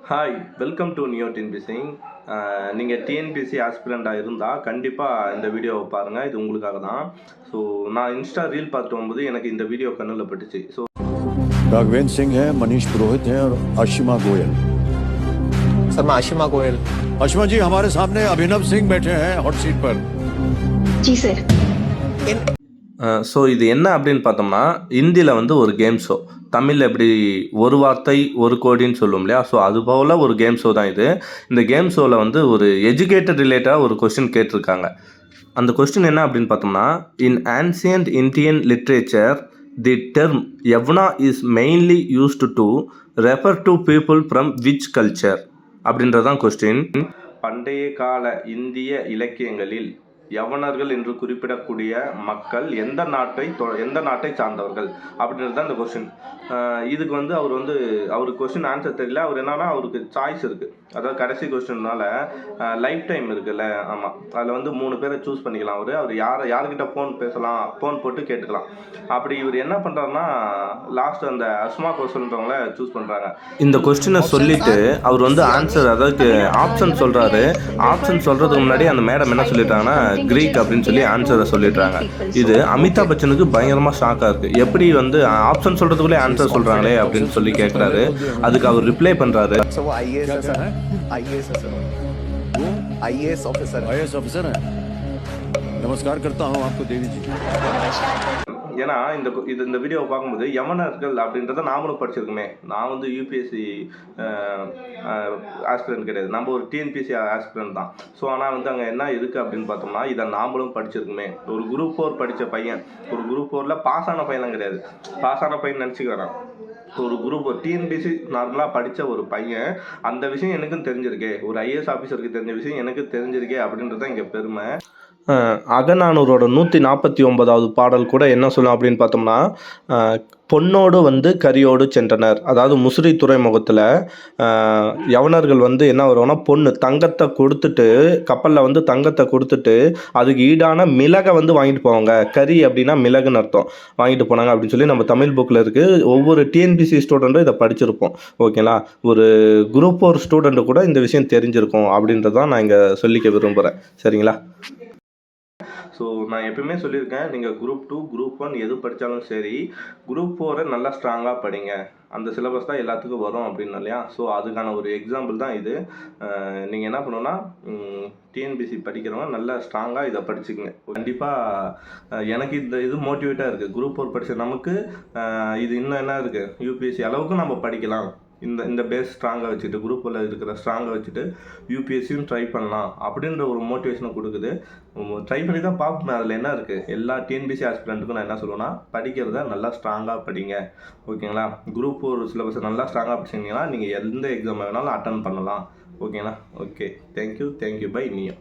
Hi, welcome to neo TNPSC. நீங்கள் TNPSC ஆஸ்பிரண்டாக இருந்தால் கண்டிப்பாக இந்த வீடியோவை பாருங்கள். இது உங்களுக்காக தான். ஸோ நான் இன்ஸ்டா ரீல் பார்த்து வரும்போது எனக்கு இந்த வீடியோ கண்ணில் பட்டுச்சு. ஸோ राघवेंद्र सिंह है, मनीष पुरोहित है और आशिमा गोयल। सर मैं आशिमा गोयल। आशिमा जी, हमारे सामने अभिनव सिंह बैठे हैं हॉट सीट पर। जी सर। ஸோ இது என்ன அப்படின்னு பார்த்தோம்னா, இந்தியில் வந்து ஒரு கேம் ஷோ. தமிழில் எப்படி ஒரு வார்த்தை ஒரு கோடின்னு சொல்லுவோம் இல்லையா? ஸோ அது போல் ஒரு கேம் ஷோ தான் இது. இந்த கேம் ஷோவில் வந்து ஒரு எஜுகேட்டட் ரிலேட்டடாக ஒரு கொஸ்டின் கேட்டிருக்காங்க. அந்த கொஸ்டின் என்ன அப்படின்னு பார்த்தோம்னா, in ancient Indian literature the term Yavana is mainly used to refer to people from which culture அப்படின்றதான் கொஸ்டின். பண்டைய கால இந்திய இலக்கியங்களில் யவனர்கள் என்று குறிப்பிடக்கூடிய மக்கள் எந்த நாட்டை சார்ந்தவர்கள் அப்படின்றது தான் இந்த கொஸ்டின். இதுக்கு வந்து அவருக்கு கொஸ்டின் ஆன்சர் தெரியல. அவர் என்னன்னா, அவருக்கு சாய்ஸ் இருக்குது. அதாவது கடைசி கொஸ்டின்னால லைஃப் டைம் இருக்குல்ல, ஆமாம், அதில் வந்து 3 பேரை சூஸ் பண்ணிக்கலாம். அவர் யார்கிட்ட ஃபோன் பேசலாம், ஃபோன் போட்டு கேட்டுக்கலாம். அப்படி இவர் என்ன பண்ணுறாருன்னா, லாஸ்ட் அந்த அஸ்மா கொஸ்டின்றவங்கள சூஸ் பண்ணுறாங்க. இந்த கொஸ்டினை சொல்லிட்டு அவர் வந்து ஆன்சர், அதாவது ஆப்ஷன் சொல்கிறாரு. ஆப்ஷன் சொல்கிறதுக்கு முன்னாடி அந்த மேடம் என்ன சொல்லிட்டாங்கன்னா, கிரீக் அப்படின்னு சொல்லி ஆன்சரை சொல்லிடுறாங்க. இது அமிதாப் பச்சனுக்கு பயங்கரமாக ஷாக்காக இருக்குது. எப்படி வந்து ஆப்ஷன் சொல்கிறதுக்குள்ளே ஆன்சர் சொல்கிறாங்களே அப்படின்னு சொல்லி கேட்குறாரு. அதுக்கு அவர் ரிப்ளை பண்ணுறாரு. ऑफिसर है। नमस्कार करता हूँ आपको देवी जी। ஏன்னா இந்த வீடியோவை பார்க்கும்போது யவனர்கள் அப்படின்றத நாமளும் படிச்சிருக்குமே. நான் வந்து யூபிஎஸ்சி ஆஸ்பிரண்ட் கிடையாது, நம்ம ஒரு டிஎன்பிசி ஆஸ்பிரண்ட் தான். ஸோ ஆனால் வந்து அங்கே என்ன இருக்குது அப்படின்னு பார்த்தோம்னா, இதை நாமளும் படிச்சிருக்குமே. ஒரு குரூப் 4 படித்த பையன், ஒரு குரூப் 4ல் பாஸ் ஆன பையனும் கிடையாது, பாஸ் ஆன பையன் நினச்சிக்கிறான். ஒரு குரூப் டிஎன்பிசி நார்மலாக படித்த ஒரு பையன், அந்த விஷயம் எனக்கும் தெரிஞ்சிருக்கே, ஒரு ஐஏஎஸ் ஆஃபீஸருக்கு தெரிஞ்ச விஷயம் எனக்கு தெரிஞ்சிருக்கே அப்படின்றது தான் இங்கே பெருமை. அகநானூரோட 149வது பாடல் கூட என்ன சொல்லும் அப்படின்னு பார்த்தோம்னா, பொன்னோடு வந்து கரியோடு சென்றனர். அதாவது முசிறி துறைமுகத்தில் யவனர்கள் வந்து என்ன வருவாங்கன்னா, தங்கத்தை கொடுத்துட்டு, கப்பலில் வந்து தங்கத்தை கொடுத்துட்டு அதுக்கு ஈடான மிளகை வந்து வாங்கிட்டு போவாங்க. கரி அப்படின்னா மிளகுன்னு அர்த்தம். வாங்கிட்டு போனாங்க அப்படின்னு சொல்லி நம்ம தமிழ் புக்கில் இருக்குது. ஒவ்வொரு டிஎன்பிசி ஸ்டூடெண்ட்டும் இதை படிச்சிருப்போம். ஓகேங்களா? ஒரு குரூப் 4 ஸ்டூடெண்ட்டு கூட இந்த விஷயம் தெரிஞ்சிருக்கும் அப்படின்றதான் நான் இங்கே சொல்லிக்க விரும்புகிறேன். சரிங்களா? ஸோ நான் எப்பயுமே சொல்லியிருக்கேன், நீங்கள் குரூப் 2 குரூப் 1 எது படித்தாலும் சரி, குரூப் 4 நல்லா ஸ்ட்ராங்காக படிங்க. அந்த சிலபஸ் தான் எல்லாத்துக்கும் வரும் அப்படின்னு இல்லையா? ஸோ அதுக்கான ஒரு எக்ஸாம்பிள் தான் இது. நீங்கள் என்ன பண்ணணும்னா, டிஎன்பிசி படிக்கிறவங்க நல்லா ஸ்ட்ராங்காக இதை படிச்சுக்கங்க. கண்டிப்பாக எனக்கு இது மோட்டிவேட்டாக இருக்குது. குரூப் 4 படித்த நமக்கு இது இன்னும் என்ன இருக்குது, யூபிஎஸ்சி அளவுக்கு நம்ம படிக்கலாம். இந்த பேஸ் ஸ்ட்ராங்காக வச்சுட்டு, குரூப்பில் இருக்கிற ஸ்ட்ராங்காக வச்சுட்டு யூபிஎஸ்சியும் ட்ரை பண்ணலாம் அப்படின்ற ஒரு மோட்டிவேஷனை கொடுக்குது. ட்ரை பண்ணி தான் பார்ப்போம் அதில் என்ன இருக்குது. எல்லா டிஎன்பிசி ஆஸ்பிரண்ட்டுக்கும் நான் என்ன சொல்லுவேன்னா, படிக்கிறத நல்லா ஸ்ட்ராங்காக படிங்க. ஓகேங்களா? குரூப் 4 சிலபஸை நல்லா ஸ்ட்ராங்காக படிச்சிங்கன்னா நீங்கள் எந்த எக்ஸாம் வேணாலும் அட்டன் பண்ணலாம். ஓகேங்களா? Okay, thank you bye neo.